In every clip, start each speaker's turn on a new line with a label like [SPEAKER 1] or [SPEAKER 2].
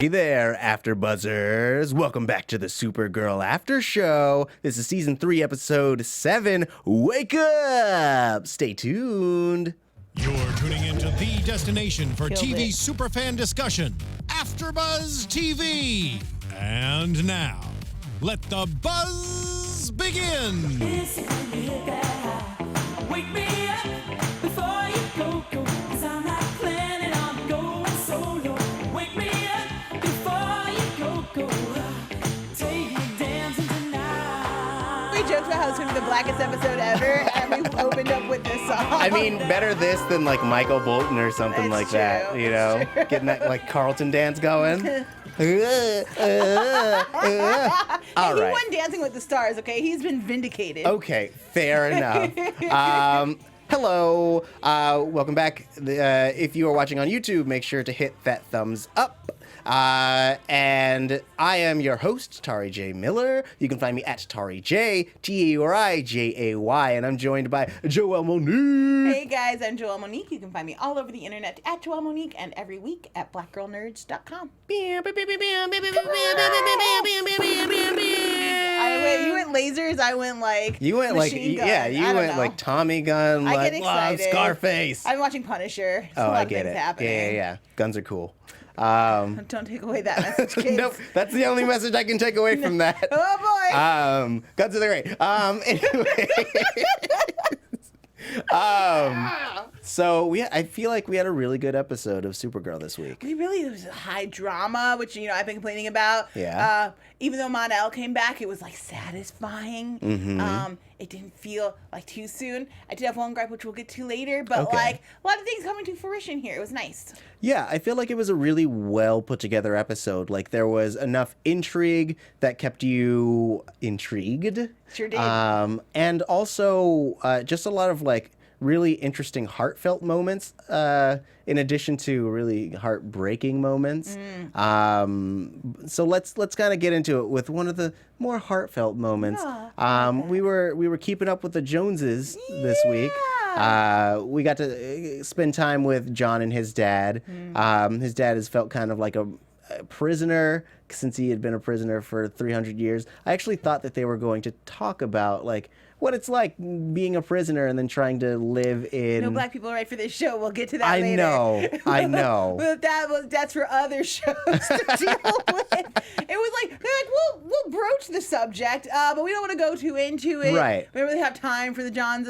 [SPEAKER 1] Hey there, AFTERBUZZers. Welcome back to the Supergirl After Show. This is Season 3, Episode 7, Wake Up! Stay tuned.
[SPEAKER 2] You're tuning into the destination for TV superfan discussion, AFTERBUZZ TV. And now, let the buzz begin.
[SPEAKER 3] Wake me up before you go, 'cause I'm not planning on going solo. Wake me up before you go. Take me dancing tonight.
[SPEAKER 4] We joked about how it's going to be the blackest episode ever, and we opened up with this song.
[SPEAKER 1] I mean, better this than like Michael Bolton or something like that, you know? Getting that like Carlton dance going. All
[SPEAKER 4] He
[SPEAKER 1] right.
[SPEAKER 4] won Dancing with the Stars, okay? He's been vindicated.
[SPEAKER 1] Okay, fair enough. Hello, welcome back. If you are watching on YouTube, make sure to hit that thumbs up. And I am your host, Tauri J. Miller. You can find me at Tauri J, T-A-U-R-I-J-A-Y, and I'm joined by Joelle Monique.
[SPEAKER 4] Hey guys, I'm Joelle Monique. You can find me all over the internet at Joelle Monique and every week at blackgirlnerds.com. You went lasers, I went like
[SPEAKER 1] You went like,
[SPEAKER 4] machine gun.
[SPEAKER 1] yeah, you
[SPEAKER 4] I don't
[SPEAKER 1] went
[SPEAKER 4] know.
[SPEAKER 1] like Tommy gun,
[SPEAKER 4] I
[SPEAKER 1] like
[SPEAKER 4] get
[SPEAKER 1] wow,
[SPEAKER 4] excited.
[SPEAKER 1] Scarface.
[SPEAKER 4] I'm watching Punisher. There's
[SPEAKER 1] Oh,
[SPEAKER 4] a lot
[SPEAKER 1] I
[SPEAKER 4] of
[SPEAKER 1] get
[SPEAKER 4] things
[SPEAKER 1] it.
[SPEAKER 4] happening.
[SPEAKER 1] Yeah. Guns are cool.
[SPEAKER 4] Don't take away that message, kids.
[SPEAKER 1] Nope, that's the only message I can take away from that.
[SPEAKER 4] Oh boy.
[SPEAKER 1] Guns are the great. Anyway. So I feel like we had a really good episode of Supergirl this week.
[SPEAKER 4] It was high drama, which, I've been complaining about.
[SPEAKER 1] Yeah.
[SPEAKER 4] Even though Mon-El came back, it was, like, satisfying.
[SPEAKER 1] Mm-hmm.
[SPEAKER 4] It didn't feel, like, too soon. I did have one gripe, which we'll get to later, but,
[SPEAKER 1] Okay.
[SPEAKER 4] like, a lot of things coming to fruition here. It was nice.
[SPEAKER 1] Yeah, I feel like it was a really well put together episode. Like there was enough intrigue that kept you intrigued.
[SPEAKER 4] Sure did.
[SPEAKER 1] And also just a lot of like really interesting heartfelt moments in addition to really heartbreaking moments. So let's kind of get into it with one of the more heartfelt moments. We were keeping up with the Joneses this week. We got to spend time with John and his dad. His dad has felt kind of like a prisoner since he had been a prisoner for 300 years. I actually thought that they were going to talk about like what it's like being a prisoner and then trying to live in...
[SPEAKER 4] No black people are right for this show. We'll get to that
[SPEAKER 1] I
[SPEAKER 4] later.
[SPEAKER 1] I know.
[SPEAKER 4] But that's for other shows to deal with. It was like, they're like, we'll broach the subject, but we don't want to go too into it.
[SPEAKER 1] Right.
[SPEAKER 4] We don't really have time for the Johns.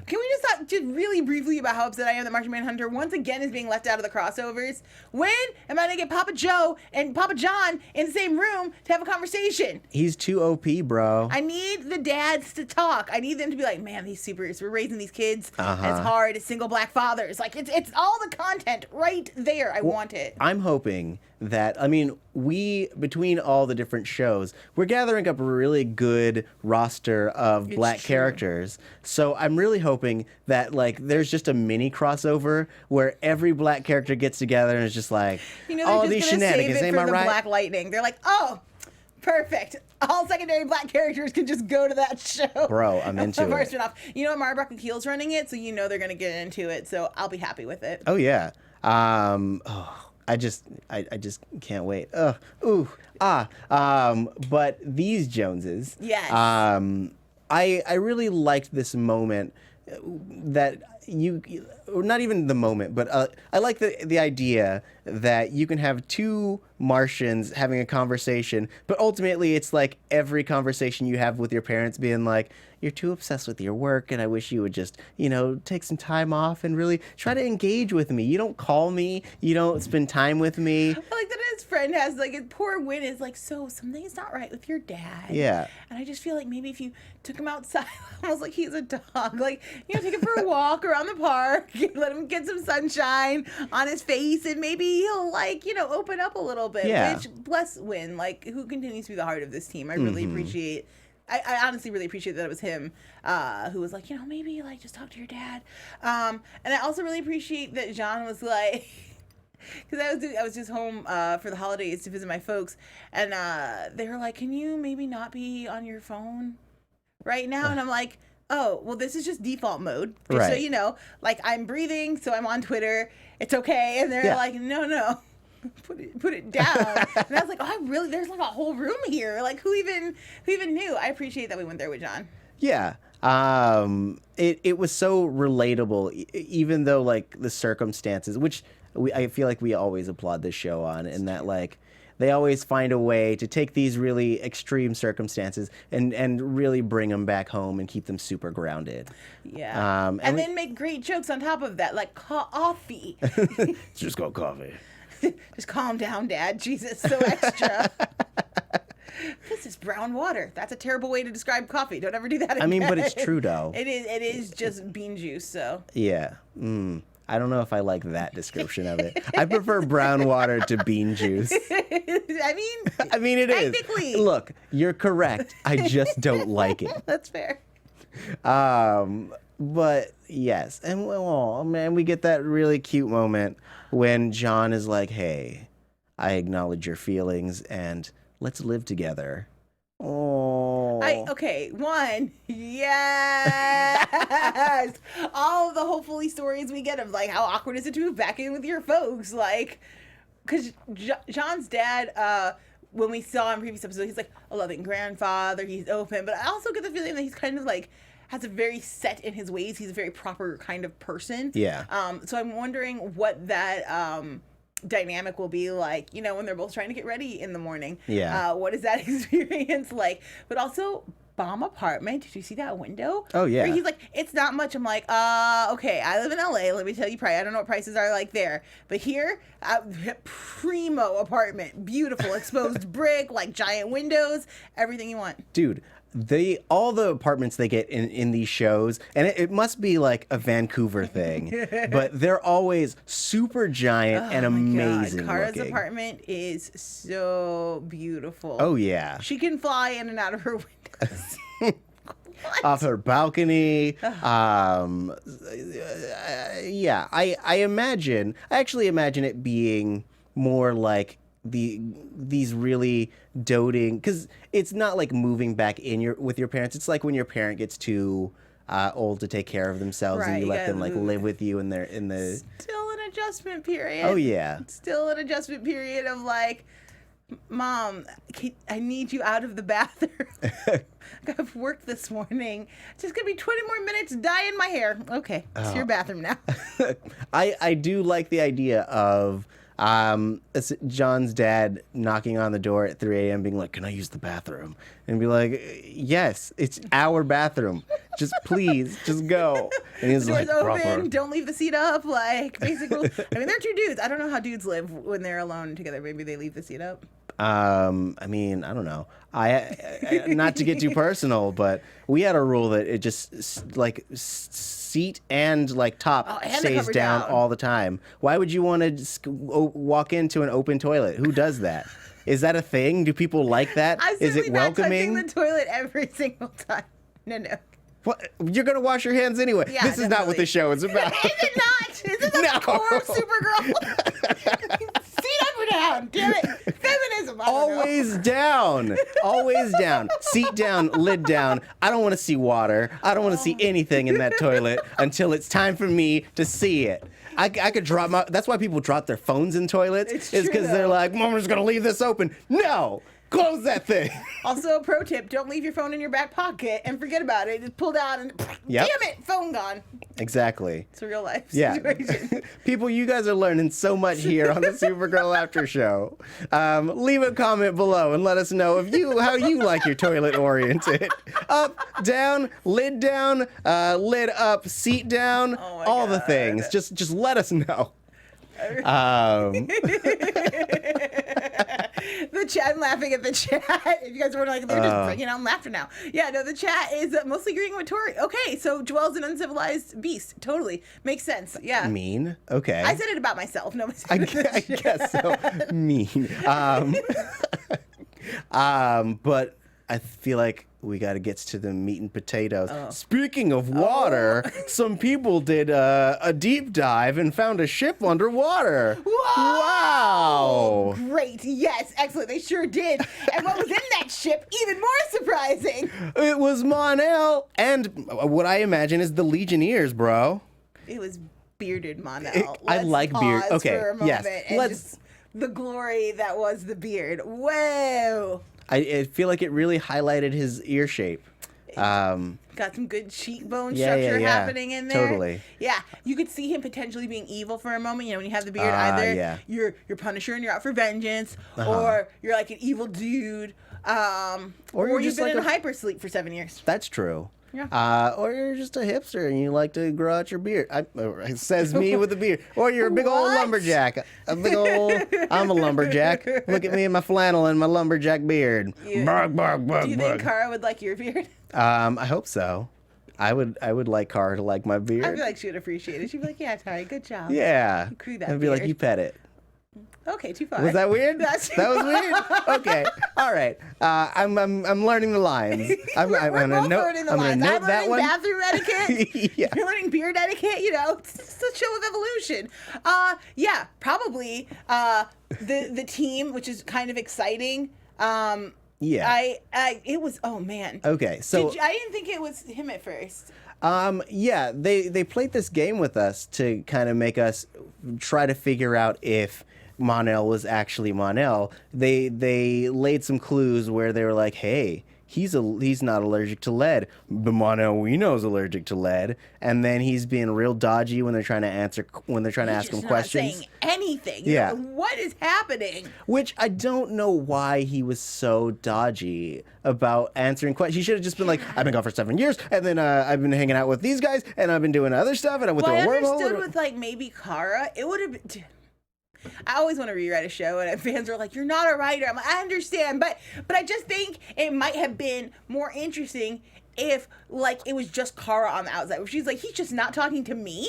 [SPEAKER 4] Can we just talk just really briefly about how upset I am that Martian Manhunter once again is being left out of the crossovers? When am I going to get Papa Joe and Papa John in the same room to have a conversation?
[SPEAKER 1] He's too OP, bro.
[SPEAKER 4] I need the dads to talk. I need them to be like, man, we're raising these kids as hard as single black fathers. Like, it's all the content right there. I want it.
[SPEAKER 1] I'm hoping that, I mean, between all the different shows, we're gathering up a really good roster of black characters. So I'm really hoping that, like, there's just a mini crossover where every black character gets together and is just like,
[SPEAKER 4] They're
[SPEAKER 1] all
[SPEAKER 4] just
[SPEAKER 1] these
[SPEAKER 4] gonna
[SPEAKER 1] shenanigans,
[SPEAKER 4] save it
[SPEAKER 1] am
[SPEAKER 4] for
[SPEAKER 1] I
[SPEAKER 4] the
[SPEAKER 1] right?
[SPEAKER 4] Black Lightning. They're like, oh, perfect. All secondary black characters can just go to that show.
[SPEAKER 1] Bro, I'm into it.
[SPEAKER 4] First one off. You know, Mara Broccoli Keel's running it, so they're going to get into it. So I'll be happy with it.
[SPEAKER 1] Oh, yeah. I just can't wait. But these Joneses.
[SPEAKER 4] Yes.
[SPEAKER 1] I really liked this moment that or not even the moment, but I like the idea that you can have two Martians having a conversation, but ultimately it's like every conversation you have with your parents being like, you're too obsessed with your work and I wish you would just, take some time off and really try to engage with me. You don't call me. You don't spend time with me.
[SPEAKER 4] I like that his friend has, like, poor Win is like, so something's not right with your dad.
[SPEAKER 1] Yeah.
[SPEAKER 4] And I just feel like maybe if you took him outside, almost like he's a dog, like, take him for a walk around the park, let him get some sunshine on his face, and maybe he'll, like, open up a little bit.
[SPEAKER 1] Yeah.
[SPEAKER 4] Which, bless Win, like, who continues to be the heart of this team. I really appreciate I honestly really appreciate that it was him who was like, maybe, like, just talk to your dad. And I also really appreciate that Jean was like, because I was just home for the holidays to visit my folks, and they were like, can you maybe not be on your phone right now? And I'm like, oh, well, this is just default mode. Just
[SPEAKER 1] right.
[SPEAKER 4] so you know, like, I'm breathing, so I'm on Twitter. It's okay. And they're like, no. put it down. And I was like, oh, there's like a whole room here. Like, who even knew? I appreciate that we went there with John.
[SPEAKER 1] Yeah. It was so relatable, even though like the circumstances, which I feel like we always applaud this show on, and that like they always find a way to take these really extreme circumstances and really bring them back home and keep them super grounded.
[SPEAKER 4] Yeah. And then make great jokes on top of that, like coffee.
[SPEAKER 1] It's just called coffee.
[SPEAKER 4] Just calm down, Dad. Jesus, so extra. This is brown water. That's a terrible way to describe coffee. Don't ever do that again.
[SPEAKER 1] I mean, but it's true, though.
[SPEAKER 4] It is just bean juice, so.
[SPEAKER 1] Yeah. I don't know if I like that description of it. I prefer brown water to bean juice.
[SPEAKER 4] I
[SPEAKER 1] mean, it is.
[SPEAKER 4] technically.
[SPEAKER 1] Look, you're correct. I just don't like it.
[SPEAKER 4] That's fair.
[SPEAKER 1] But yes, and oh man, we get that really cute moment when John is like, "Hey, I acknowledge your feelings and let's live together." Oh.
[SPEAKER 4] Yes. All of the hopefully stories we get of like how awkward is it to move back in with your folks, like, because John's dad, when we saw in previous episodes, he's like a loving grandfather, he's open, but I also get the feeling that he's kind of like has a very set in his ways. He's a very proper kind of person.
[SPEAKER 1] Yeah.
[SPEAKER 4] So I'm wondering what that dynamic will be like, when they're both trying to get ready in the morning.
[SPEAKER 1] Yeah.
[SPEAKER 4] What is that experience like? But also, bomb apartment. Did you see that window?
[SPEAKER 1] Oh, yeah.
[SPEAKER 4] Where he's like, it's not much. I'm like, okay, I live in LA. Let me tell you, I don't know what prices are like there. But here, primo apartment. Beautiful, exposed brick, like giant windows, everything you want.
[SPEAKER 1] Dude, all the apartments they get in these shows, and it must be like a Vancouver thing, but they're always super giant and amazing.
[SPEAKER 4] Kara's
[SPEAKER 1] looking.
[SPEAKER 4] apartment is so beautiful.
[SPEAKER 1] Oh yeah,
[SPEAKER 4] she can fly in and out of her windows.
[SPEAKER 1] off her balcony. Yeah, I actually imagine it being more like these really doting, because it's not like moving back in with your parents. It's like when your parent gets too old to take care of themselves,
[SPEAKER 4] right,
[SPEAKER 1] and you let them
[SPEAKER 4] move.
[SPEAKER 1] live with you in the
[SPEAKER 4] Still an adjustment period.
[SPEAKER 1] Oh yeah,
[SPEAKER 4] still an adjustment period of like, Mom, I need you out of the bathroom. I've worked this morning. It's just gonna be 20 more minutes dyeing my hair. Okay, it's your bathroom now.
[SPEAKER 1] I do like the idea of John's dad knocking on the door at 3 a.m. being like, "Can I use the bathroom?" And be like, "Yes, it's our bathroom. Just please, just go." And he's
[SPEAKER 4] Doors
[SPEAKER 1] like,
[SPEAKER 4] open.
[SPEAKER 1] "Proper."
[SPEAKER 4] Don't leave the seat up. Like, basically, I mean, they're two dudes. I don't know how dudes live when they're alone together. Maybe they leave the seat up.
[SPEAKER 1] I mean, I don't know. I not to get too personal, but we had a rule that it just like seat and like top stays down all the time. Why would you want to walk into an open toilet? Who does that? Is that a thing? Do people like that? Is it welcoming?
[SPEAKER 4] Not touching the toilet every single time. No.
[SPEAKER 1] What? You're gonna wash your hands anyway.
[SPEAKER 4] Yeah,
[SPEAKER 1] this is not what the show is about.
[SPEAKER 4] Is it not? Is this the core of Supergirl? Seat up or down? Damn it. Feminism. I don't
[SPEAKER 1] Always down. Always down. Seat down, lid down. I don't want to see water. I don't want to see anything in that toilet until it's time for me to see it. I could drop my... That's why people drop their phones in toilets. It's because they're like, "Mom, we're just going to leave this open." No! Close that thing.
[SPEAKER 4] Also, pro tip, don't leave your phone in your back pocket and forget about it. Just pull down and
[SPEAKER 1] Yep.
[SPEAKER 4] damn it, phone gone.
[SPEAKER 1] Exactly.
[SPEAKER 4] It's a real life
[SPEAKER 1] Yeah.
[SPEAKER 4] situation.
[SPEAKER 1] People, you guys are learning so much here on the Supergirl After Show. Leave a comment below and let us know how you like your toilet oriented. Up, down, lid up, seat down, all the things. Just let us know.
[SPEAKER 4] The chat, I'm laughing at the chat. If you guys were like, they're just bringing on laughter now. Yeah, no, the chat is mostly agreeing with Tauri. Okay, so Joelle's an uncivilized beast. Totally. Makes sense. Yeah.
[SPEAKER 1] Mean? Okay.
[SPEAKER 4] I said it about myself. No,
[SPEAKER 1] I guess so. Mean. But I feel like we got to get to the meat and potatoes. Speaking of water, some people did a deep dive and found a ship underwater.
[SPEAKER 4] Whoa!
[SPEAKER 1] Wow!
[SPEAKER 4] Great. Yes. Excellent. They sure did. And what was in that ship? Even more surprising.
[SPEAKER 1] It was Mon-El and what I imagine is the Legionnaires, bro.
[SPEAKER 4] It was bearded Mon-El.
[SPEAKER 1] I like beard. Okay.
[SPEAKER 4] For a moment
[SPEAKER 1] yes.
[SPEAKER 4] and
[SPEAKER 1] Let's.
[SPEAKER 4] just the glory that was the beard. Whoa.
[SPEAKER 1] I feel like it really highlighted his ear shape.
[SPEAKER 4] Got some good cheekbone
[SPEAKER 1] Yeah,
[SPEAKER 4] structure
[SPEAKER 1] yeah.
[SPEAKER 4] happening in there.
[SPEAKER 1] Totally.
[SPEAKER 4] Yeah, you could see him potentially being evil for a moment. You know, when you have the beard,
[SPEAKER 1] Yeah.
[SPEAKER 4] you're Punisher and you're out for vengeance, or you're like an evil dude, or
[SPEAKER 1] you're
[SPEAKER 4] you've
[SPEAKER 1] just
[SPEAKER 4] been
[SPEAKER 1] like
[SPEAKER 4] in hypersleep for 7 years.
[SPEAKER 1] That's true.
[SPEAKER 4] Yeah.
[SPEAKER 1] Or you're just a hipster and you like to grow out your beard. It says me with a beard. Or you're a big old
[SPEAKER 4] What?
[SPEAKER 1] lumberjack. I'm a lumberjack. Look at me in my flannel and my lumberjack beard. Bark, bark, bark,
[SPEAKER 4] Do you
[SPEAKER 1] bark.
[SPEAKER 4] think Kara would like your beard?
[SPEAKER 1] I hope so. I would like Kara to like my beard.
[SPEAKER 4] I feel like she would appreciate it. She'd be like, "Yeah, Tauri, good job."
[SPEAKER 1] Yeah.
[SPEAKER 4] You grew that
[SPEAKER 1] I'd be like,
[SPEAKER 4] beard.
[SPEAKER 1] you pet it.
[SPEAKER 4] Okay, too far.
[SPEAKER 1] Was that weird?
[SPEAKER 4] That's
[SPEAKER 1] That was weird. Okay. All right. I'm learning the lines.
[SPEAKER 4] We're
[SPEAKER 1] gonna
[SPEAKER 4] both learning the lines. I'm learning bathroom etiquette.
[SPEAKER 1] Yeah.
[SPEAKER 4] You're learning beard etiquette. You know, it's just a show of evolution. Yeah, probably. The team, which is kind of exciting.
[SPEAKER 1] Yeah.
[SPEAKER 4] It was. Oh man.
[SPEAKER 1] Okay. So
[SPEAKER 4] I didn't think it was him at first.
[SPEAKER 1] yeah, they played this game with us to kind of make us try to figure out if Mon-El was actually Mon-El. They laid some clues where they were like, hey, he's not allergic to lead, but Mon-El we know is allergic to lead. And then he's being real dodgy when they're trying to ask him
[SPEAKER 4] Just
[SPEAKER 1] questions.
[SPEAKER 4] Not saying anything.
[SPEAKER 1] Yeah.
[SPEAKER 4] You know, what is happening?
[SPEAKER 1] Which I don't know why he was so dodgy about answering questions. He should have just been like, I've been gone for 7 years, and then I've been hanging out with these guys, and I've been doing other stuff, and I went
[SPEAKER 4] Well, I
[SPEAKER 1] through a wormhole.
[SPEAKER 4] understood with like maybe Kara, it would have been. I always want to rewrite a show, and fans are like, "You're not a writer." I'm like, I understand, but I just think it might have been more interesting if like it was just Kara on the outside, where she's like, "He's just not talking to me."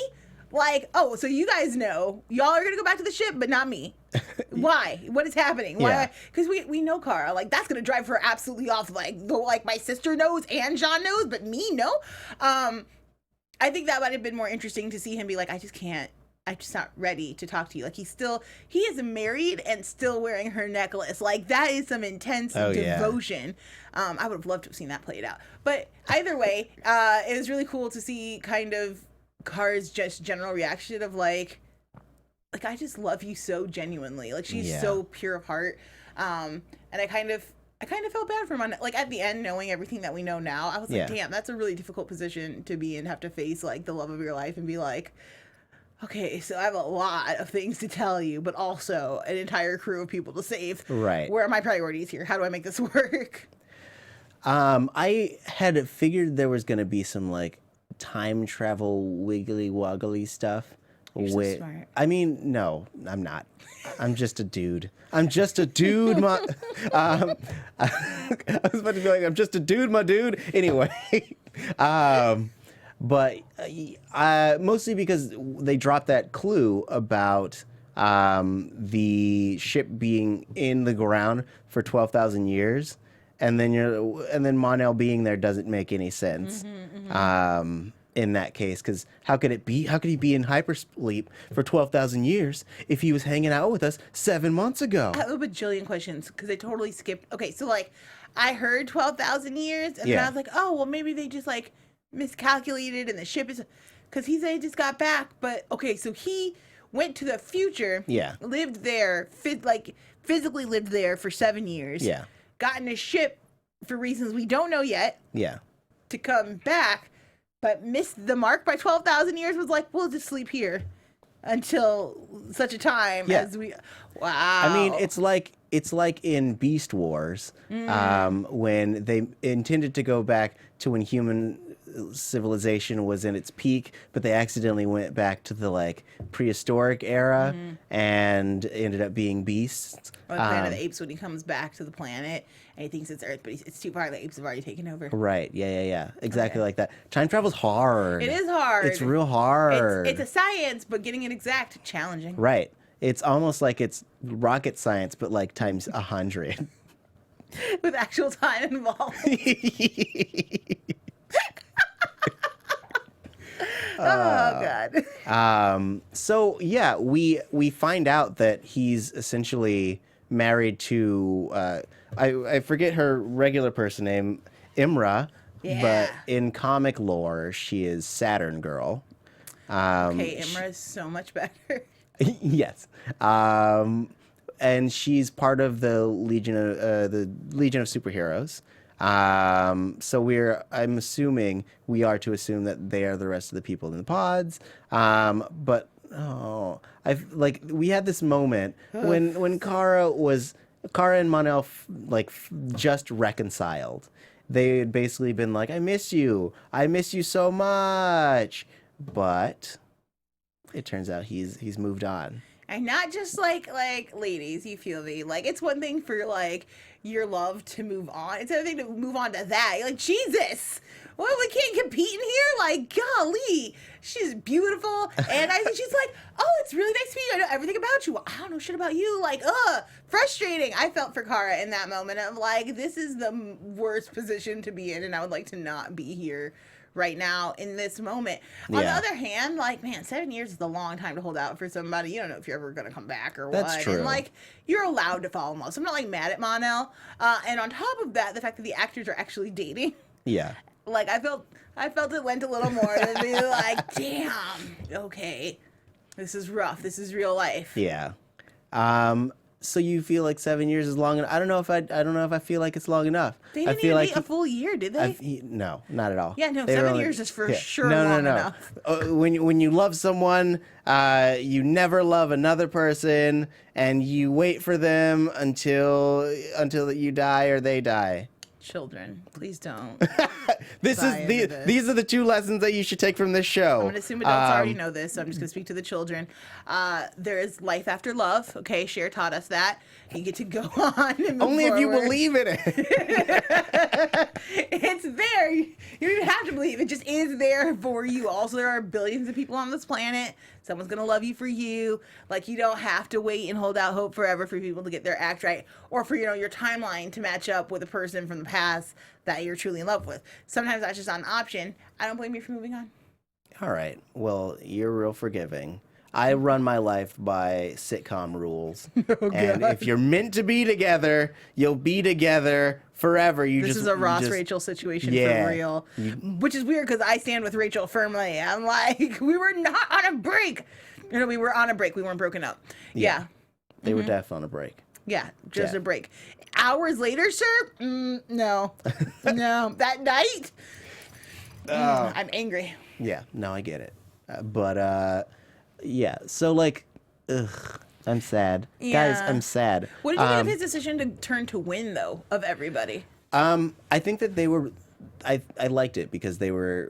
[SPEAKER 4] Like, oh, so you guys know y'all are gonna go back to the ship, but not me. Why? What is happening? Why?
[SPEAKER 1] Yeah.
[SPEAKER 4] Because we know Kara. Like that's gonna drive her absolutely off. Like my sister knows and John knows, but me no. I think that might have been more interesting to see him be like, I just can't. I'm just not ready to talk to you. Like he is married and still wearing her necklace. Like that is some intense devotion. I would have loved to have seen that played out. But either way, it was really cool to see kind of Kara's just general reaction of like I just love you so genuinely. Like she's so pure of heart. And I kind of felt bad for him. Like at the end, knowing everything that we know now, I was like, damn, that's a really difficult position to be in. Have to face like the love of your life and be like, okay, so I have a lot of things to tell you, but also an entire crew of people to save.
[SPEAKER 1] Right.
[SPEAKER 4] Where are my priorities here? How do I make this work?
[SPEAKER 1] I had figured there was going to be some like time travel wiggly woggly stuff.
[SPEAKER 4] You're so smart.
[SPEAKER 1] I mean, no, I'm not. I'm just a dude. I'm just a dude, my. I was about to be like, I'm just a dude, my dude. Anyway, but mostly because they dropped that clue about the ship being in the ground for 12,000 years, and then Mon-El being there doesn't make any sense. In that case, because how could he be in hypersleep for 12,000 years if he was hanging out with us 7 months ago?
[SPEAKER 4] I have a bajillion questions because I totally skipped. Okay, so like I heard 12,000 years, and then I was like, oh, well, maybe they just like miscalculated, and the ship is because he said he just got back. But okay, so he went to the future.
[SPEAKER 1] Yeah.
[SPEAKER 4] Lived there, physically lived there for 7 years.
[SPEAKER 1] Yeah.
[SPEAKER 4] Got in a ship for reasons we don't know yet.
[SPEAKER 1] Yeah.
[SPEAKER 4] To come back. But missed the mark by 12,000 years, was like, we'll just sleep here until such a time as we. Wow.
[SPEAKER 1] I mean, it's like in Beast Wars, when they intended to go back to when human civilization was in its peak, but they accidentally went back to the like prehistoric era and ended up being beasts.
[SPEAKER 4] Or the Planet of the Apes, when he comes back to the planet and he thinks it's Earth, but it's too far. The apes have already taken over.
[SPEAKER 1] Right. Yeah. Exactly like that. Time travel's hard.
[SPEAKER 4] It is hard.
[SPEAKER 1] It's real hard.
[SPEAKER 4] It's a science, but getting it exact, challenging.
[SPEAKER 1] Right. It's almost like it's rocket science, but like times 100.
[SPEAKER 4] With actual time involved. Oh God.
[SPEAKER 1] So yeah, we find out that he's essentially married to I forget her regular person name, Imra, but in comic lore she is Saturn Girl.
[SPEAKER 4] Okay, Imra is so much better.
[SPEAKER 1] Yes. and she's part of the Legion of Superheroes. So I'm assuming we are to assume that they are the rest of the people in the pods. But we had this moment when Kara and Mon-El just reconciled. They had basically been like, I miss you so much, but it turns out he's moved on.
[SPEAKER 4] And not just like ladies, you feel me? Like, it's one thing for like your love to move on. It's another thing to move on to that. You're like, Jesus, well, we can't compete in here. Like, golly, she's beautiful, and I think she's like, oh, it's really nice to meet you. I know everything about you. Well, I don't know shit about you. Like, frustrating. I felt for Kara in that moment of like, this is the worst position to be in, and I would like to not be here right now in this moment. On the other hand, like, man, 7 years is a long time to hold out for somebody. You don't know if you're ever going to come back or what.
[SPEAKER 1] That's true.
[SPEAKER 4] And like, you're allowed to fall in love. So I'm not like mad at Mon-El. And on top of that, the fact that the actors are actually dating.
[SPEAKER 1] Yeah.
[SPEAKER 4] Like, I felt it went a little more than be like, damn, okay, this is rough. This is real life.
[SPEAKER 1] Yeah. So you feel like 7 years is long enough? I don't know if I feel like it's long enough.
[SPEAKER 4] They didn't even wait a full year, did they?
[SPEAKER 1] No, not at all.
[SPEAKER 4] Yeah, no,
[SPEAKER 1] They were
[SPEAKER 4] 7 years is for sure long enough.
[SPEAKER 1] When you love someone, you never love another person, and you wait for them until you die or they die.
[SPEAKER 4] Children, please don't.
[SPEAKER 1] These are the two lessons that you should take from this show.
[SPEAKER 4] I'm going to assume adults already know this, so I'm just going to speak to the children. There is life after love. Okay, Cher taught us that. You get to go on and move
[SPEAKER 1] Only if you
[SPEAKER 4] forward.
[SPEAKER 1] believe in it.
[SPEAKER 4] It's there. You don't even have to believe. It just is there for you. Also, there are billions of people on this planet. Someone's going to love you for you. Like, you don't have to wait and hold out hope forever for people to get their act right, or for, your timeline to match up with a person from the past that you're truly in love with. Sometimes that's just not an option. I don't blame you for moving on.
[SPEAKER 1] All right. Well, you're real forgiving. I run my life by sitcom rules. And if you're meant to be together, you'll be together forever.
[SPEAKER 4] This is a Ross Rachel situation for real. Which is weird because I stand with Rachel firmly. I'm like, we were not on a break. We were on a break. We weren't broken up. Yeah.
[SPEAKER 1] They were definitely on a break.
[SPEAKER 4] Yeah, just a break. Hours later, sir? No. No. That night? I'm angry.
[SPEAKER 1] Yeah, no, I get it. Yeah, so like, I'm sad.
[SPEAKER 4] Yeah.
[SPEAKER 1] Guys, I'm sad.
[SPEAKER 4] What did you think of his decision to turn to Win, though, of everybody?
[SPEAKER 1] I think that they were, I liked it because they were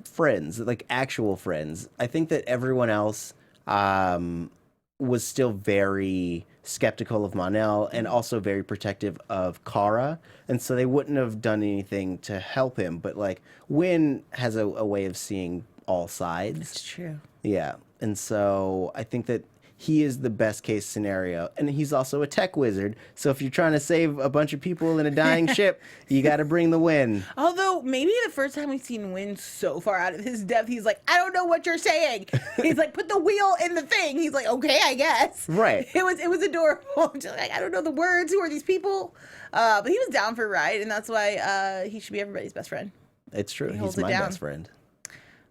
[SPEAKER 1] friends, like actual friends. I think that everyone else was still very skeptical of Mon-El and also very protective of Kara, and so they wouldn't have done anything to help him. But like, Win has a way of seeing all sides.
[SPEAKER 4] It's true.
[SPEAKER 1] Yeah, and so I think that he is the best case scenario, and he's also a tech wizard. So if you're trying to save a bunch of people in a dying ship, you got to bring the Win.
[SPEAKER 4] Although maybe the first time we've seen Win so far out of his depth, he's like, I don't know what you're saying. He's like, put the wheel in the thing. He's like, okay, I guess.
[SPEAKER 1] Right.
[SPEAKER 4] It was adorable. Just like, I don't know the words. Who are these people? But he was down for a ride, and that's why he should be everybody's best friend.
[SPEAKER 1] It's true.
[SPEAKER 4] holds
[SPEAKER 1] He's my
[SPEAKER 4] it down.
[SPEAKER 1] best friend.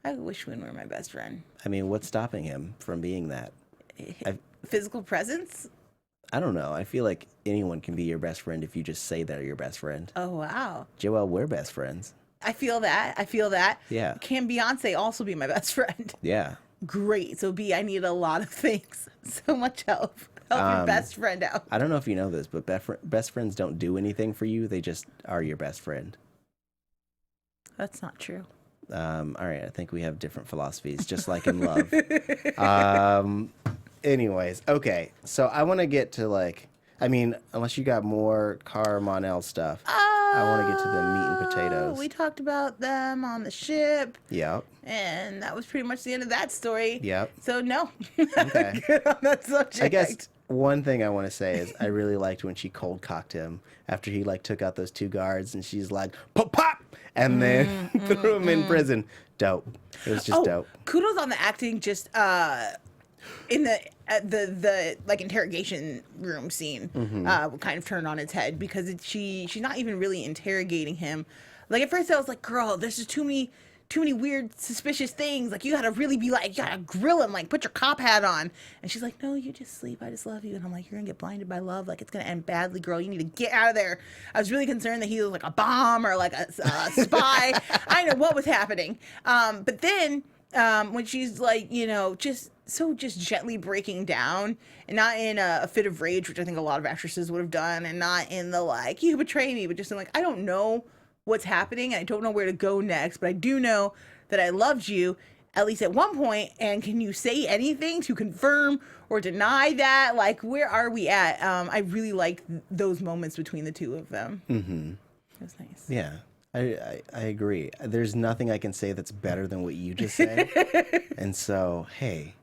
[SPEAKER 4] I wish Win were my best friend.
[SPEAKER 1] I mean, what's stopping him from being that?
[SPEAKER 4] Physical presence?
[SPEAKER 1] I don't know. I feel like anyone can be your best friend if you just say they're your best friend.
[SPEAKER 4] Oh, wow.
[SPEAKER 1] Joelle, we're best friends.
[SPEAKER 4] I feel that.
[SPEAKER 1] Yeah.
[SPEAKER 4] Can Beyonce also be my best friend?
[SPEAKER 1] Yeah.
[SPEAKER 4] Great. So, B, I need a lot of things. So much help. Help your best friend out.
[SPEAKER 1] I don't know if you know this, but best friends don't do anything for you. They just are your best friend.
[SPEAKER 4] That's not true.
[SPEAKER 1] All right. I think we have different philosophies, just like in love. Anyways, okay. So I want to get to unless you got more Mon-El stuff, I want to get to the meat and potatoes.
[SPEAKER 4] We talked about them on the ship.
[SPEAKER 1] Yep.
[SPEAKER 4] And that was pretty much the end of that story.
[SPEAKER 1] Yep.
[SPEAKER 4] So no.
[SPEAKER 1] Okay.
[SPEAKER 4] Good on that subject.
[SPEAKER 1] I guess one thing I want to say is I really liked when she cold cocked him after he took out those two guards, and she's like, pop, pop, and then threw him in prison. Dope. It was just dope.
[SPEAKER 4] Kudos on the acting, just in the interrogation room scene, kind of turned on its head because she's not even really interrogating him. Like, at first I was like, girl, there's just too many too many weird, suspicious things. Like, you gotta really be like, you gotta grill him, like, put your cop hat on. And she's like, no, you just sleep. I just love you. And I'm like, you're gonna get blinded by love. Like, it's gonna end badly, girl. You need to get out of there. I was really concerned that he was like a bomb or like a spy. I know what was happening. But then when she's like, you know, just gently breaking down, and not in a fit of rage, which I think a lot of actresses would have done, and not in the like, you betray me, but just in like, I don't know what's happening. I don't know where to go next, but I do know that I loved you, at least at one point, and can you say anything to confirm or deny that? Like, where are we at? I really liked those moments between the two of them. Mm-hmm. It was nice.
[SPEAKER 1] Yeah. I agree. There's nothing I can say that's better than what you just said. And so, hey,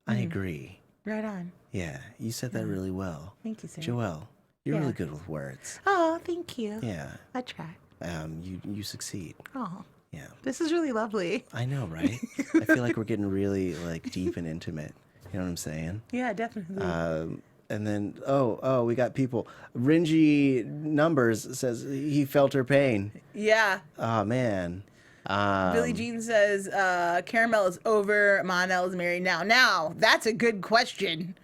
[SPEAKER 1] I agree.
[SPEAKER 4] Right on.
[SPEAKER 1] Yeah, you said that really well.
[SPEAKER 4] Thank you, sir.
[SPEAKER 1] Joelle, you're really good with words.
[SPEAKER 4] Oh, thank you.
[SPEAKER 1] Yeah.
[SPEAKER 4] I try.
[SPEAKER 1] You succeed.
[SPEAKER 4] Oh.
[SPEAKER 1] Yeah.
[SPEAKER 4] This is really lovely.
[SPEAKER 1] I know, right? I feel like we're getting really like deep and intimate. You know what I'm saying?
[SPEAKER 4] Yeah, definitely.
[SPEAKER 1] And then, we got people. Ringy Numbers says he felt her pain.
[SPEAKER 4] Yeah.
[SPEAKER 1] Oh, man.
[SPEAKER 4] Billie Jean says, Caramel is over, Mon-El is married now. Now, that's a good question.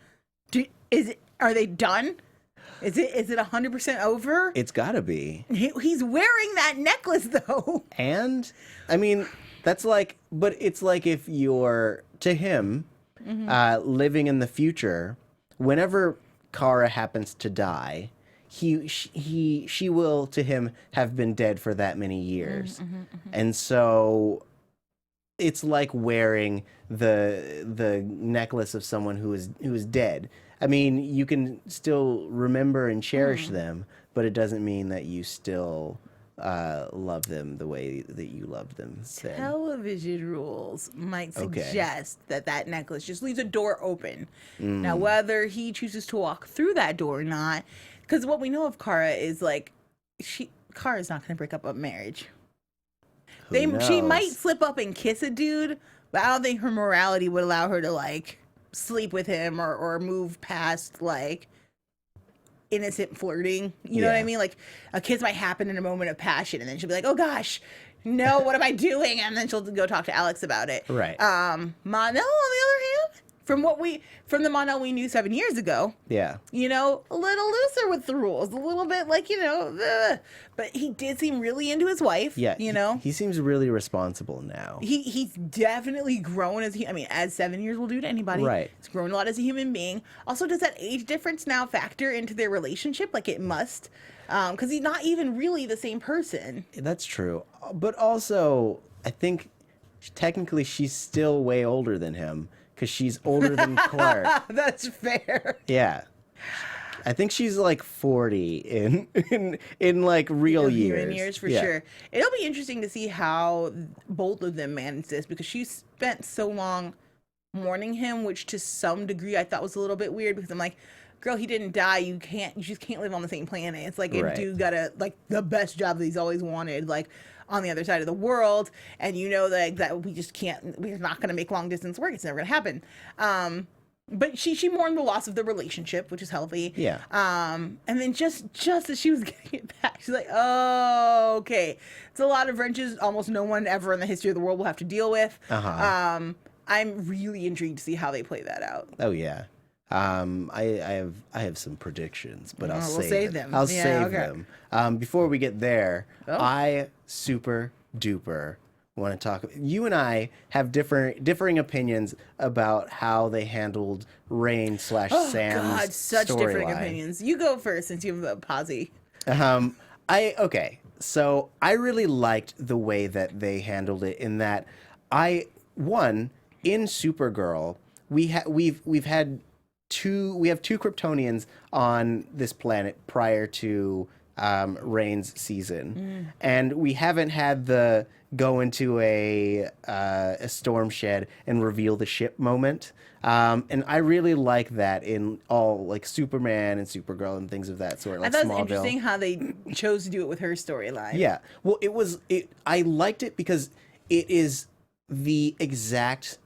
[SPEAKER 4] Are they done? Is it 100% over?
[SPEAKER 1] It's gotta be.
[SPEAKER 4] He's wearing that necklace, though.
[SPEAKER 1] And, I mean, that's like, but it's like if you're, to him, living in the future, whenever Kara happens to die, she will, to him, have been dead for that many years. And so it's like wearing the necklace of someone who is dead. I mean, you can still remember and cherish them, but it doesn't mean that you still love them the way that you loved them then.
[SPEAKER 4] Television rules might suggest that necklace just leaves a door open. Now, whether he chooses to walk through that door or not, because what we know of Kara is like, Kara's not going to break up a marriage. She might slip up and kiss a dude, but I don't think her morality would allow her to like sleep with him or move past like innocent flirting. You know what I mean? Like, a kiss might happen in a moment of passion, and then she'll be like, oh gosh, no, what am I doing? And then she'll go talk to Alex about it.
[SPEAKER 1] Right.
[SPEAKER 4] Mon-El, on the other hand, from the Mon-El we knew 7 years ago, you know, a little looser with the rules, a little bit like, you know, but he did seem really into his wife.
[SPEAKER 1] Yeah,
[SPEAKER 4] you know,
[SPEAKER 1] he seems really responsible now.
[SPEAKER 4] He's definitely grown as 7 years will do to anybody.
[SPEAKER 1] Right.
[SPEAKER 4] He's grown a lot as a human being. Also, does that age difference now factor into their relationship? Like, it must, because he's not even really the same person.
[SPEAKER 1] That's true. But also, I think technically she's still way older than him, because she's older than Clark.
[SPEAKER 4] That's fair.
[SPEAKER 1] Yeah. I think she's like 40 in like real years.
[SPEAKER 4] Human years, for sure. It'll be interesting to see how both of them manage this, because she spent so long mourning him, which to some degree I thought was a little bit weird, because I'm like, girl, he didn't die. You just can't live on the same planet. It's like a dude got like the best job that he's always wanted, like on the other side of the world, and you know that we just can't, we're not going to make long distance work. It's never going to happen. But she mourned the loss of the relationship, which is healthy. Yeah. And then just as she was getting it back, she's like, oh, okay. It's a lot of wrenches almost no one ever in the history of the world will have to deal with. I'm really intrigued to see how they play that out.
[SPEAKER 1] Oh yeah. I have some predictions, but I'll
[SPEAKER 4] save them.
[SPEAKER 1] I'll save them. Before we get there, I super duper want to talk. You and I have differing opinions about how they handled Rain / Sam's
[SPEAKER 4] God, such differing
[SPEAKER 1] storyline.
[SPEAKER 4] opinions. You go first since you have a posse.
[SPEAKER 1] So I really liked the way that they handled it, in that in Supergirl we have two Kryptonians on this planet prior to Rain's season, and we haven't had the go into a storm shed and reveal the ship moment. And I really like that in all like Superman and Supergirl and things of that sort. Like
[SPEAKER 4] I thought it was
[SPEAKER 1] Smallville.
[SPEAKER 4] interesting how they chose to do it with her storyline.
[SPEAKER 1] Yeah. Well, I liked it because it is the exact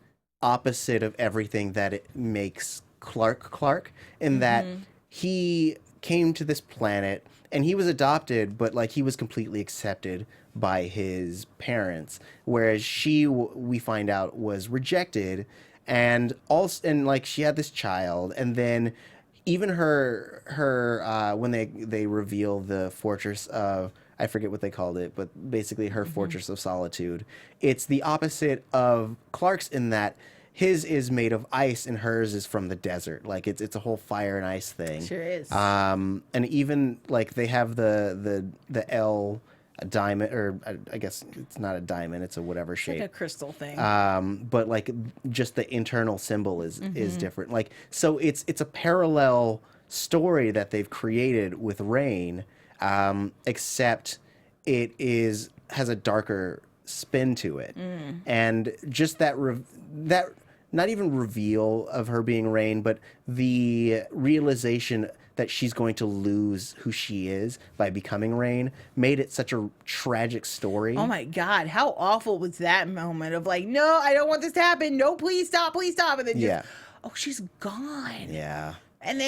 [SPEAKER 1] opposite of everything that it makes Clark, in that he came to this planet and he was adopted, but like he was completely accepted by his parents, whereas she, we find out, was rejected, and also, and like she had this child, and then even her when they reveal the fortress of, I forget what they called it, but basically her fortress of solitude, it's the opposite of Clark's in that his is made of ice and hers is from the desert. Like it's a whole fire and ice thing.
[SPEAKER 4] Sure is.
[SPEAKER 1] And even like they have the L diamond, or I guess it's not a diamond, it's a whatever shape.
[SPEAKER 4] Like a crystal thing.
[SPEAKER 1] But like just the internal symbol is different. Like so it's a parallel story that they've created with Rain, except it has a darker spin to it, and just that not even reveal of her being Rain, but the realization that she's going to lose who she is by becoming Rain made it such a tragic story.
[SPEAKER 4] Oh my God, how awful was that moment of like, no, I don't want this to happen. No, please stop, and then just, oh, she's gone.
[SPEAKER 1] Yeah.
[SPEAKER 4] And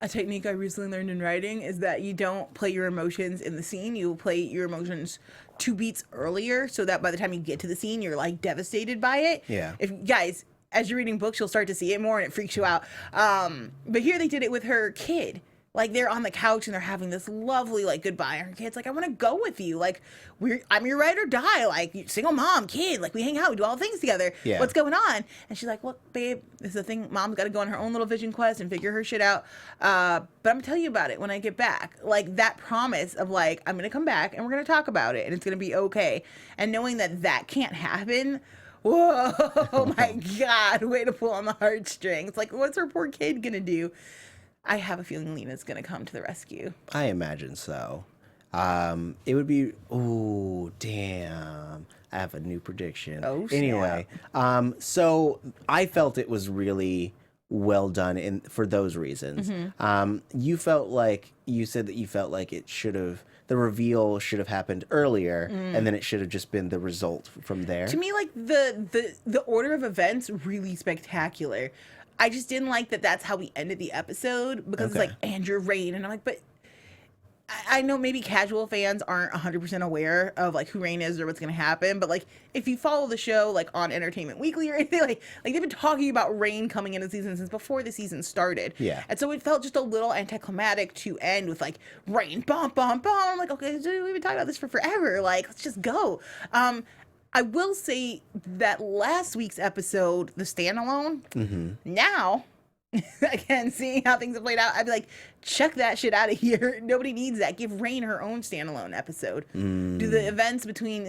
[SPEAKER 4] a technique I recently learned in writing is that you don't play your emotions in the scene. You play your emotions 2 beats earlier, so that by the time you get to the scene, you're like devastated by it.
[SPEAKER 1] Yeah.
[SPEAKER 4] If guys, as you're reading books, you'll start to see it more and it freaks you out. But here they did it with her kid. Like they're on the couch and they're having this lovely like goodbye. And her kid's like, I want to go with you. Like I'm your ride or die. Like single mom, kid. Like we hang out, we do all things together.
[SPEAKER 1] Yeah.
[SPEAKER 4] What's going on? And she's like, look, babe, this is the thing. Mom's got to go on her own little vision quest and figure her shit out. But I'm gonna tell you about it when I get back. Like that promise of like, I'm gonna come back and we're gonna talk about it and it's gonna be okay. And knowing that can't happen. Whoa, oh my God, way to pull on the heartstrings. Like, what's her poor kid gonna do? I have a feeling Lena's gonna come to the rescue.
[SPEAKER 1] I imagine so. It would be, oh, damn. I have a new prediction.
[SPEAKER 4] Oh, snap.
[SPEAKER 1] Anyway, so I felt it was really well done for those reasons. You said that you felt like the reveal should have happened earlier, and then it should have just been the result from there.
[SPEAKER 4] To me, like the order of events really spectacular. I just didn't like that that's how we ended the episode because it's like Andrew Rain, and I'm like, but I know maybe casual fans aren't 100% aware of like who Rain is or what's gonna happen, but like if you follow the show like on Entertainment Weekly or anything, like they've been talking about Rain coming into the season since before the season started.
[SPEAKER 1] Yeah.
[SPEAKER 4] And so it felt just a little anticlimactic to end with like Rain, bum bum bum. I'm like, okay, we've been talking about this for forever. Like, let's just go. I will say that last week's episode, the standalone, now, again, seeing how things have played out, I'd be like, check that shit out of here. Nobody needs that. Give Rain her own standalone episode. Do the events between,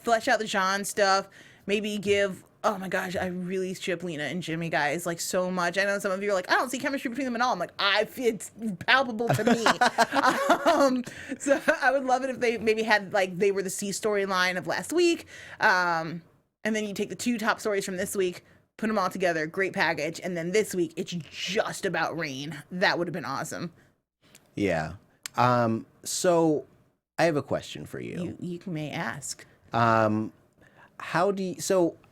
[SPEAKER 4] flesh out the Jean stuff, maybe give, oh my gosh, I really ship Lena and Jimmy, guys, like so much. I know some of you are like, I don't see chemistry between them at all. I'm like, it's palpable to me. So I would love it if they maybe had like they were the C storyline of last week. And then you take the 2 top stories from this week, put them all together, great package. And then this week, it's just about Rain. That would have been awesome.
[SPEAKER 1] Yeah. So I have a question for you.
[SPEAKER 4] You may ask.
[SPEAKER 1] So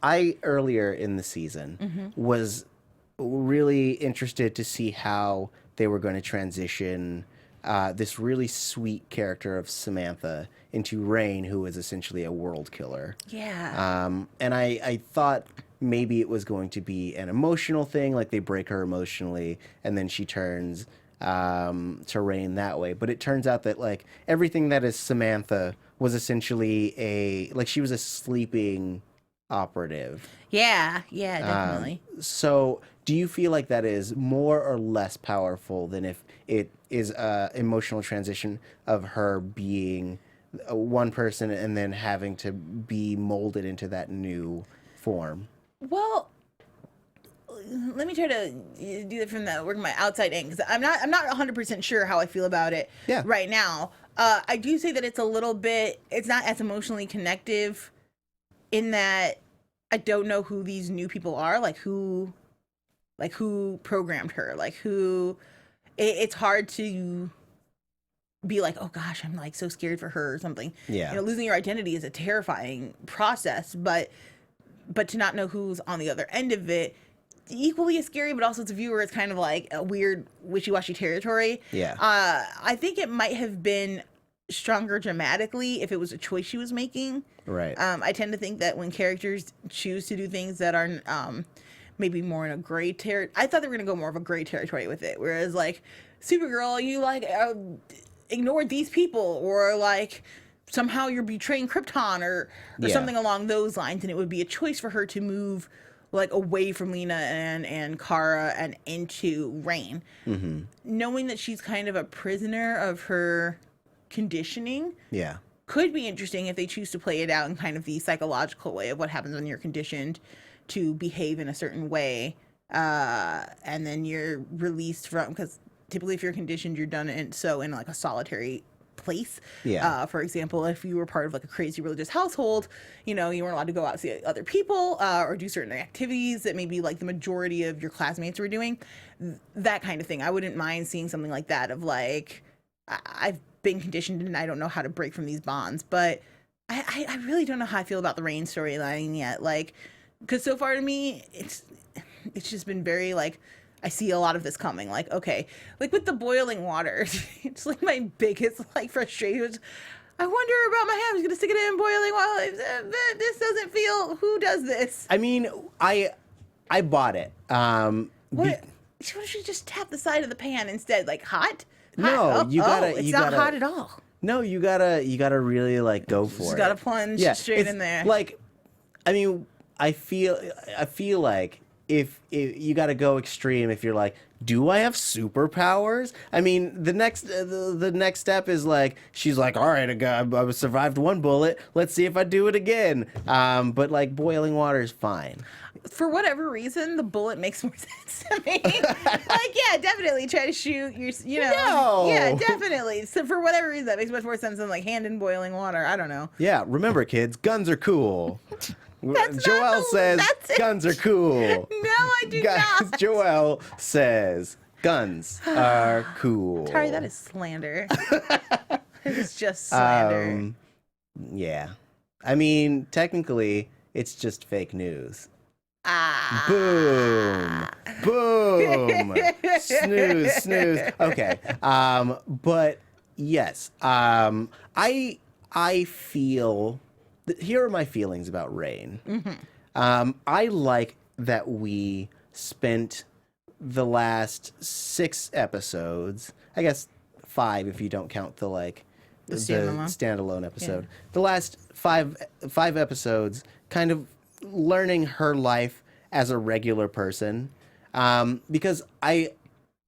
[SPEAKER 1] I earlier in the season was really interested to see how they were going to transition this really sweet character of Samantha into Rain, who is essentially a world killer.
[SPEAKER 4] Yeah.
[SPEAKER 1] And I thought maybe it was going to be an emotional thing, like they break her emotionally and then she turns to Rain that way. But it turns out that like everything that is Samantha was essentially she was a sleeping operative.
[SPEAKER 4] Yeah, definitely.
[SPEAKER 1] So do you feel like that is more or less powerful than if it is a emotional transition of her being one person and then having to be molded into that new form?
[SPEAKER 4] Well, let me try to do it from working my outside in, because I'm not 100% sure how I feel about it right now. I do say that it's a little bit, it's not as emotionally connective in that I don't know who these new people are, like who programmed her, like who, it's hard to be like, oh gosh, I'm like so scared for her or something.
[SPEAKER 1] Yeah.
[SPEAKER 4] Losing your identity is a terrifying process, but to not know who's on the other end of it, equally as scary, but also as a viewer, it's kind of like a weird wishy-washy territory.
[SPEAKER 1] Yeah.
[SPEAKER 4] I think it might have been stronger dramatically if it was a choice she was making.
[SPEAKER 1] Right.
[SPEAKER 4] I tend to think that when characters choose to do things that are maybe more in a gray territory, I thought they were going to go more of a gray territory with it. Whereas like Supergirl, you like ignored these people, or like somehow you're betraying Krypton or something along those lines, and it would be a choice for her to move like away from Lena and Kara and into Rain. Mm-hmm. Knowing that she's kind of a prisoner of her conditioning. Yeah. Could be interesting if they choose to play it out in kind of the psychological way of what happens when you're conditioned to behave in a certain way, and then you're released from, because typically if you're conditioned, you're done in like a solitary place. Yeah. For example, if you were part of like a crazy religious household, you know, you weren't allowed to go out and see other people or do certain activities that maybe like the majority of your classmates were doing. That kind of thing. I wouldn't mind seeing something like that of like, I've been conditioned and I don't know how to break from these bonds. But I really don't know how I feel about the Rain storyline yet. Like, because so far to me, it's just been very like, I see a lot of this coming. Like, okay, like with the boiling water, it's like my biggest like frustration. I wonder about my hands. I'm gonna stick it in boiling water. This doesn't feel. Who does this?
[SPEAKER 1] I mean, I bought it.
[SPEAKER 4] What? Should she just tap the side of the pan instead? Like hot?
[SPEAKER 1] No, you gotta.
[SPEAKER 4] It's
[SPEAKER 1] you
[SPEAKER 4] not
[SPEAKER 1] gotta,
[SPEAKER 4] hot at all.
[SPEAKER 1] No, you gotta really like go for it.
[SPEAKER 4] You gotta plunge straight in there.
[SPEAKER 1] Like, I mean, I feel like if you gotta go extreme, if you're like, do I have superpowers? I mean, the next step is like, she's like, all right, I survived one bullet. Let's see if I do it again. But like boiling water is fine.
[SPEAKER 4] For whatever reason, the bullet makes more sense to me. Like, yeah, definitely try to shoot your, you know.
[SPEAKER 1] No.
[SPEAKER 4] Yeah, definitely. So for whatever reason, that makes much more sense than like hand in boiling water. I don't know.
[SPEAKER 1] Yeah, remember, kids, guns are cool. Joelle says guns are cool.
[SPEAKER 4] No, I do not.
[SPEAKER 1] Joelle says guns are cool.
[SPEAKER 4] Tauri, that is slander. It's just slander.
[SPEAKER 1] Yeah. I mean, technically, it's just fake news. Boom. Boom. Snooze. Okay. But yes, I feel here are my feelings about Rain. Mm-hmm. I like that we spent the last 6 episodes, I guess 5 if you don't count the standalone episode. Yeah. The last 5 episodes kind of learning her life as a regular person, because I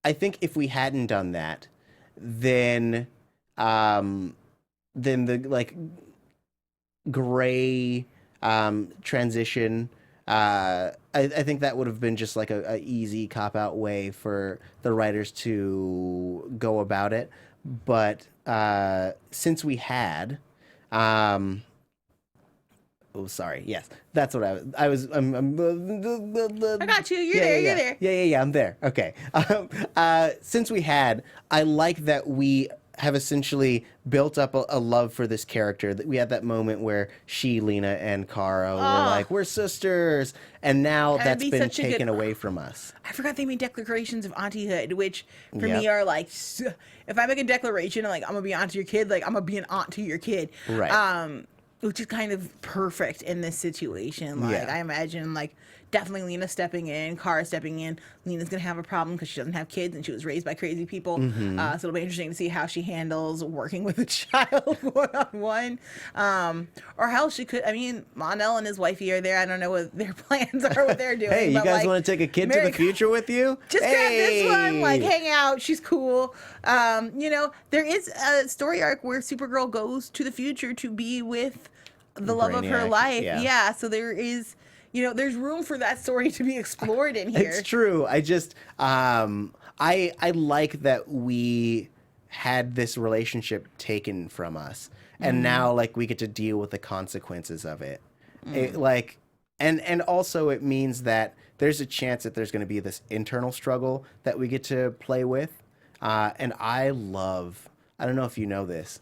[SPEAKER 1] think if we hadn't done that, then the like gray transition, I think that would have been just like a easy cop-out way for the writers to go about it. But since we had oh, sorry. Yes, that's what I was.
[SPEAKER 4] I got you. You're there.
[SPEAKER 1] Yeah. I'm there. Okay. Since we had, I like that we have essentially built up a love for this character. That we had that moment where she, Lena, and Kara were like, "We're sisters," and now that's been taken away from us.
[SPEAKER 4] I forgot they made declarations of auntyhood, which for me are like, if I make a declaration like I'm gonna be an aunt to your kid, like I'm gonna be an aunt to your kid, right? Which is kind of perfect in this situation. Like, I imagine, like, definitely Lena stepping in, Kara stepping in. Lena's going to have a problem because she doesn't have kids and she was raised by crazy people. Mm-hmm. So it'll be interesting to see how she handles working with a child one-on-one. Or how she could, I mean, Mon-El and his wifey are there. I don't know what their plans are, what they're doing.
[SPEAKER 1] Hey, you guys want to take a kid to the future with you?
[SPEAKER 4] Just grab this one, like, hang out. She's cool. You know, there is a story arc where Supergirl goes to the future to be with the love of her life. Yeah. So there is, you know, there's room for that story to be explored in here.
[SPEAKER 1] It's true. I just, I like that we had this relationship taken from us, and now like we get to deal with the consequences of it. It like, and also it means that there's a chance that there's going to be this internal struggle that we get to play with. And I don't know if you know this,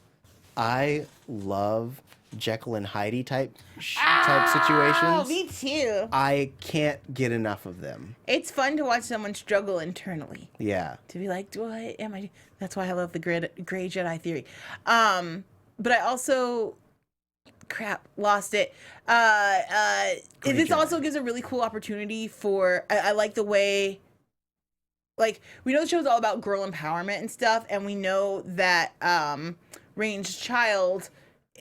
[SPEAKER 1] I love Jekyll and Heidi type situations.
[SPEAKER 4] Oh, me too.
[SPEAKER 1] I can't get enough of them.
[SPEAKER 4] It's fun to watch someone struggle internally.
[SPEAKER 1] Yeah.
[SPEAKER 4] To be like, that's why I love the gray Jedi theory. but I also lost it. This also gives a really cool opportunity for. I like the way. Like, we know the show's all about girl empowerment and stuff, and we know that Rain's child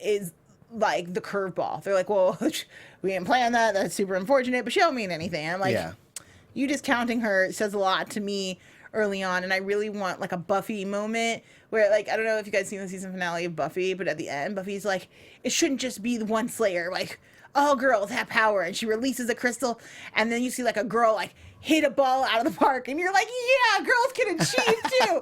[SPEAKER 4] is like the curveball. They're like, well, we didn't plan that. That's super unfortunate, but she don't mean anything. And I'm like, you discounting her says a lot to me early on, and I really want like a Buffy moment where, like, I don't know if you guys seen the season finale of Buffy, but at the end, Buffy's like, it shouldn't just be the one Slayer. Like, all girls have power, and she releases a crystal, and then you see like a girl like hit a ball out of the park, and you're like, yeah, girls can achieve too.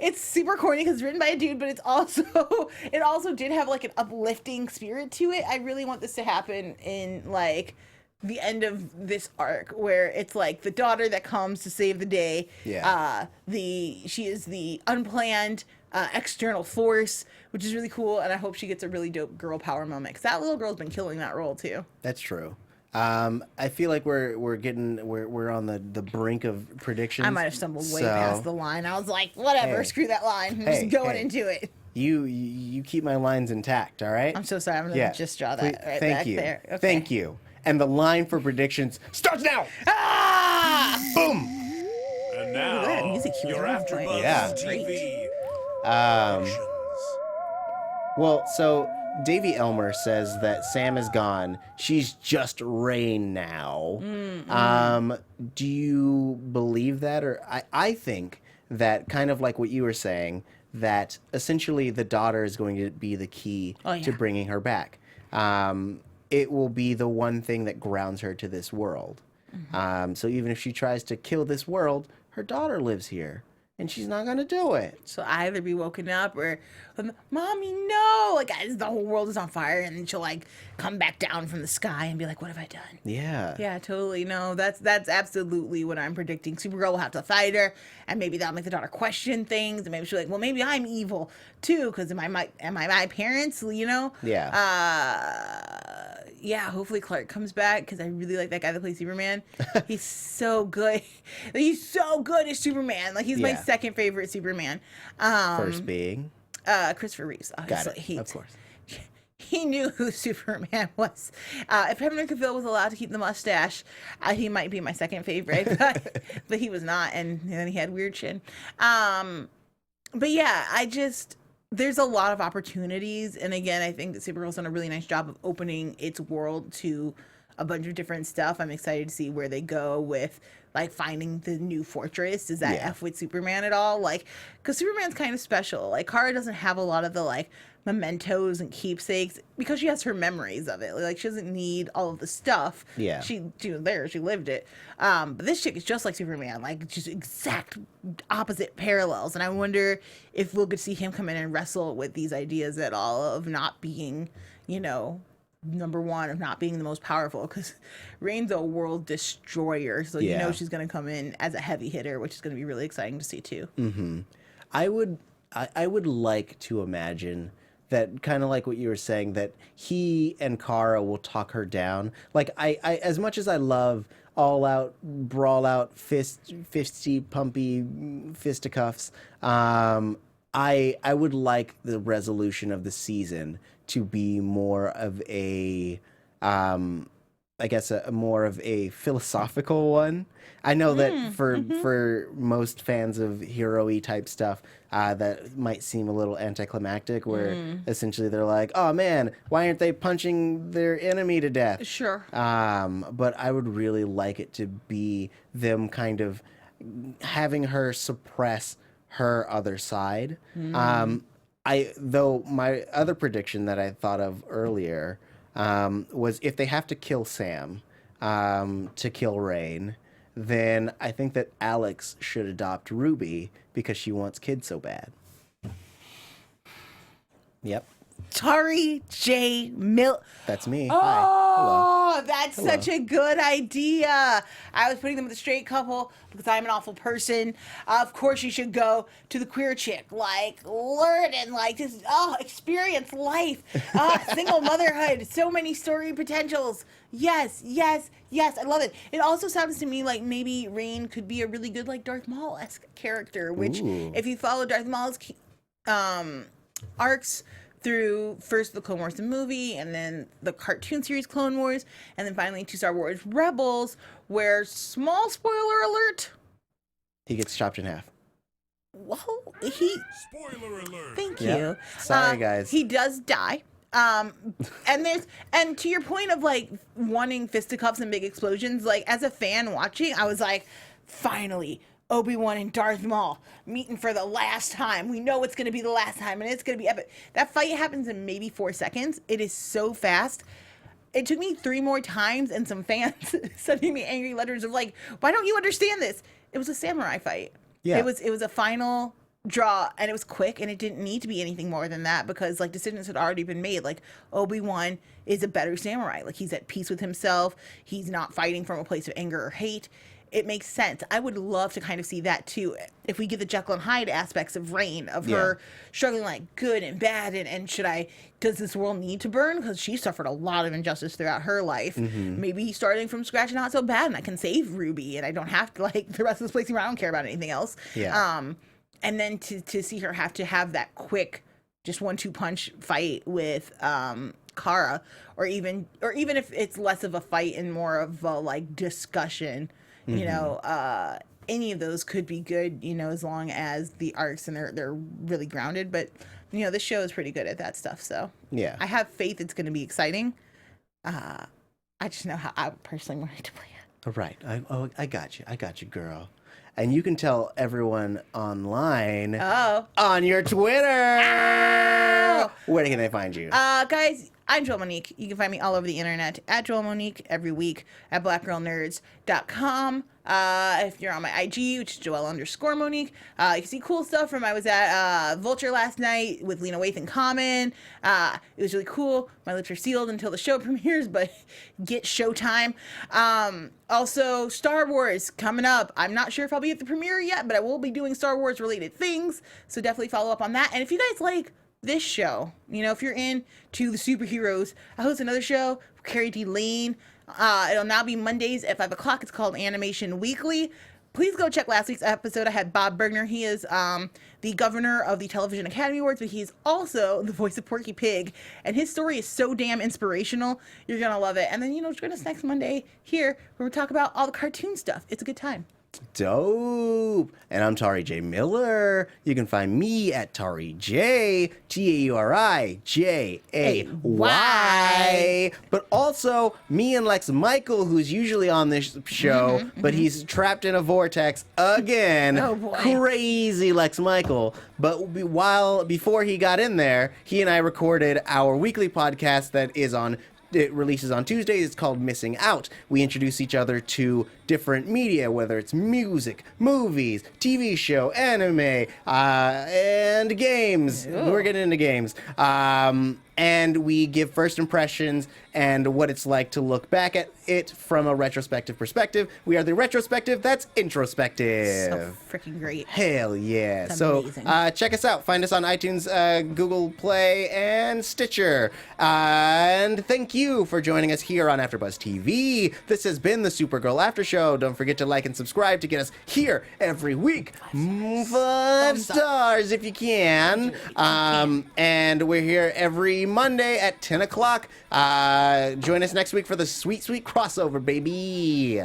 [SPEAKER 4] It's super corny because it's written by a dude, but it also did have like an uplifting spirit to it. I really want this to happen in like the end of this arc, where it's like the daughter that comes to save the day. She is the unplanned external force, which is really cool, and I hope she gets a really dope girl power moment, because that little girl's been killing that role too.
[SPEAKER 1] That's true. I feel like we're on the brink of predictions.
[SPEAKER 4] I might have stumbled way past the line. I was like, whatever, screw that line. I'm just going into it.
[SPEAKER 1] You keep my lines intact, all right?
[SPEAKER 4] I'm so sorry. I'm gonna just draw that right
[SPEAKER 1] Thank
[SPEAKER 4] back
[SPEAKER 1] you.
[SPEAKER 4] there. Okay.
[SPEAKER 1] Thank you. And the line for predictions starts now. Boom.
[SPEAKER 2] And now,
[SPEAKER 4] that music cue
[SPEAKER 2] your
[SPEAKER 4] was on
[SPEAKER 2] AfterBuzz
[SPEAKER 4] point.
[SPEAKER 2] TV.
[SPEAKER 1] Well, so Davy Elmer says that Sam is gone. She's just Rain now. Do you believe that? Or I think that, kind of like what you were saying, that essentially the daughter is going to be the key to bringing her back. It will be the one thing that grounds her to this world. So even if she tries to kill this world, her daughter lives here, and she's not going to do it.
[SPEAKER 4] So either be woken up or, Mommy, no! Like, as the whole world is on fire, and then she'll, like, come back down from the sky and be like, what have I done?
[SPEAKER 1] Yeah.
[SPEAKER 4] Yeah, totally. No, that's absolutely what I'm predicting. Supergirl will have to fight her, and maybe that'll make the daughter question things, and maybe she'll be like, well, maybe I'm evil, too, because am I my parents, you know?
[SPEAKER 1] Yeah.
[SPEAKER 4] Yeah, hopefully Clark comes back, because I really like that guy that plays Superman. He's so good. He's so good as Superman. Like, he's my second favorite Superman.
[SPEAKER 1] First being?
[SPEAKER 4] Christopher Reeves, obviously.
[SPEAKER 1] Got it. Of course.
[SPEAKER 4] He knew who Superman was. If Henry Cavill was allowed to keep the mustache, he might be my second favorite, but he was not, and then he had weird chin. But yeah, there's a lot of opportunities, and again, I think that Supergirl's done a really nice job of opening its world to a bunch of different stuff. I'm excited to see where they go with, like, finding the new fortress. Does that F with Superman at all? Like, because Superman's kind of special. Like, Kara doesn't have a lot of the, like, mementos and keepsakes because she has her memories of it. Like, she doesn't need all of the stuff.
[SPEAKER 1] Yeah.
[SPEAKER 4] She was there. She lived it. But this chick is just like Superman. Like, just exact opposite parallels. And I wonder if we'll get to see him come in and wrestle with these ideas at all of not being, you know, number one, of not being the most powerful, because Rain's a world destroyer, so you know she's going to come in as a heavy hitter, which is going to be really exciting to see too.
[SPEAKER 1] I would like to imagine that, kind of like what you were saying, that he and Kara will talk her down. Like, I as much as I love all out, brawl out, fisty, pumpy fisticuffs, I would like the resolution of the season to be more of a, I guess, a more of a philosophical one. I know that for most fans of hero-y type stuff, that might seem a little anticlimactic, where essentially they're like, oh man, why aren't they punching their enemy to death?
[SPEAKER 4] Sure.
[SPEAKER 1] But I would really like it to be them kind of having her suppress her other side. Though my other prediction that I thought of earlier was, if they have to kill Sam to kill Rain, then I think that Alex should adopt Ruby because she wants kids so bad. Yep.
[SPEAKER 4] Tauri J.
[SPEAKER 1] That's me.
[SPEAKER 4] Oh,
[SPEAKER 1] Hi.
[SPEAKER 4] that's such a good idea. I was putting them with a straight couple because I'm an awful person. Of course, you should go to the queer chick. Like, learn and, like, just, experience life. Single motherhood. So many story potentials. Yes. I love it. It also sounds to me like maybe Rain could be a really good, like, Darth Maul-esque character, which, if you follow Darth Maul's arcs through first the Clone Wars the movie, and then the cartoon series Clone Wars, and then finally to Star Wars Rebels, where, small spoiler alert,
[SPEAKER 1] He gets chopped in half.
[SPEAKER 4] well,
[SPEAKER 2] Spoiler alert.
[SPEAKER 4] thank
[SPEAKER 1] Yeah.
[SPEAKER 4] you.
[SPEAKER 1] Sorry, guys.
[SPEAKER 4] He does die. And to your point of like wanting fisticuffs and big explosions, like as a fan watching, I was like, finally, Obi-Wan and Darth Maul meeting for the last time. We know it's going to be the last time, and it's going to be epic. That fight happens in maybe 4 seconds. It is so fast. It took me 3 more times, and some fans sending me angry letters of like, why don't you understand this? It was a samurai fight.
[SPEAKER 1] Yeah.
[SPEAKER 4] It was a final draw, and it was quick, and it didn't need to be anything more than that, because like decisions had already been made. Like, Obi-Wan is a better samurai. Like, he's at peace with himself. He's not fighting from a place of anger or hate. It makes sense. I would love to kind of see that too. If we get the Jekyll and Hyde aspects of Reign, of her struggling like good and bad, and does this world need to burn? Because she suffered a lot of injustice throughout her life. Maybe starting from scratch and not so bad, and I can save Ruby, and I don't have to like the rest of this place around. I don't care about anything else.
[SPEAKER 1] Yeah.
[SPEAKER 4] And then to see her have to have that quick, just 1-2 punch fight with Kara, or even if it's less of a fight and more of a like discussion. You know, any of those could be good, you know, as long as the arcs and they're really grounded. But, you know, this show is pretty good at that stuff. So
[SPEAKER 1] Yeah.
[SPEAKER 4] I have faith it's going to be exciting. I just know how I personally wanted to play it.
[SPEAKER 1] All right. I got you. I got you, girl. And you can tell everyone online on your Twitter. Where can they find you?
[SPEAKER 4] Guys, I'm Joelle Monique. You can find me all over the internet at Joelle Monique every week at blackgirlnerds.com. If you're on my IG, which is Joelle_Monique, you can see cool stuff from I was at Vulture last night with Lena Waithe in Common. It was really cool. My lips are sealed until the show premieres, but get showtime. Also, Star Wars coming up. I'm not sure if I'll be at the premiere yet, but I will be doing Star Wars related things, so definitely follow up on that. And if you guys like this show, you know, if you're into the superheroes, I host another show with Carrie D. Lane. It'll now be Mondays at 5 o'clock. It's called Animation Weekly. Please go check last week's episode. I had Bob Bergner. He is the governor of the Television Academy Awards, but he's also the voice of Porky Pig. And his story is so damn inspirational. You're going to love it. And then, you know, join us next Monday here where we talk about all the cartoon stuff. It's a good time.
[SPEAKER 1] Dope. And I'm Tauri J. Miller. You can find me at Tauri J, TAURIJAY. But also me and Lex Michael, who's usually on this show, but he's trapped in a vortex again.
[SPEAKER 4] Oh, boy.
[SPEAKER 1] Crazy Lex Michael. But before he got in there, he and I recorded our weekly podcast that it releases on Tuesdays. It's called Missing Out. We introduce each other to different media, whether it's music, movies, TV show, anime, and games.
[SPEAKER 4] Ew.
[SPEAKER 1] We're getting into games. And we give first impressions and what it's like to look back at it from a retrospective perspective. We are the retrospective that's introspective.
[SPEAKER 4] So freaking great.
[SPEAKER 1] Hell yeah.
[SPEAKER 4] It's
[SPEAKER 1] So
[SPEAKER 4] amazing.
[SPEAKER 1] check us out. Find us on iTunes, Google Play, and Stitcher. And thank you for joining us here on AfterBuzz TV. This has been the Supergirl After Show. Don't forget to like and subscribe to get us here every week. 5 stars if you can. And we're here every Monday at 10 o'clock. Join us next week for the sweet, sweet crossover, baby.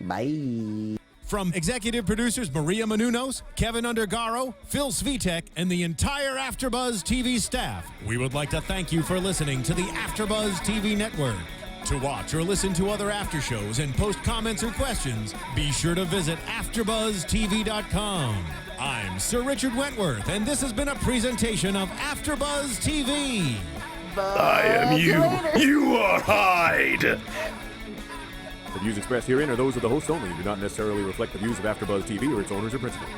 [SPEAKER 1] Bye.
[SPEAKER 2] From executive producers Maria Menounos, Kevin Undergaro, Phil Svitek, and the entire AfterBuzz TV staff, we would like to thank you for listening to the AfterBuzz TV network. To watch or listen to other after shows and post comments or questions, be sure to visit AfterBuzzTV.com. I'm Sir Richard Wentworth, and this has been a presentation of AfterBuzz TV.
[SPEAKER 5] I am you. You are Hyde. The views expressed herein are those of the host only and do not necessarily reflect the views of AfterBuzz TV or its owners or principals.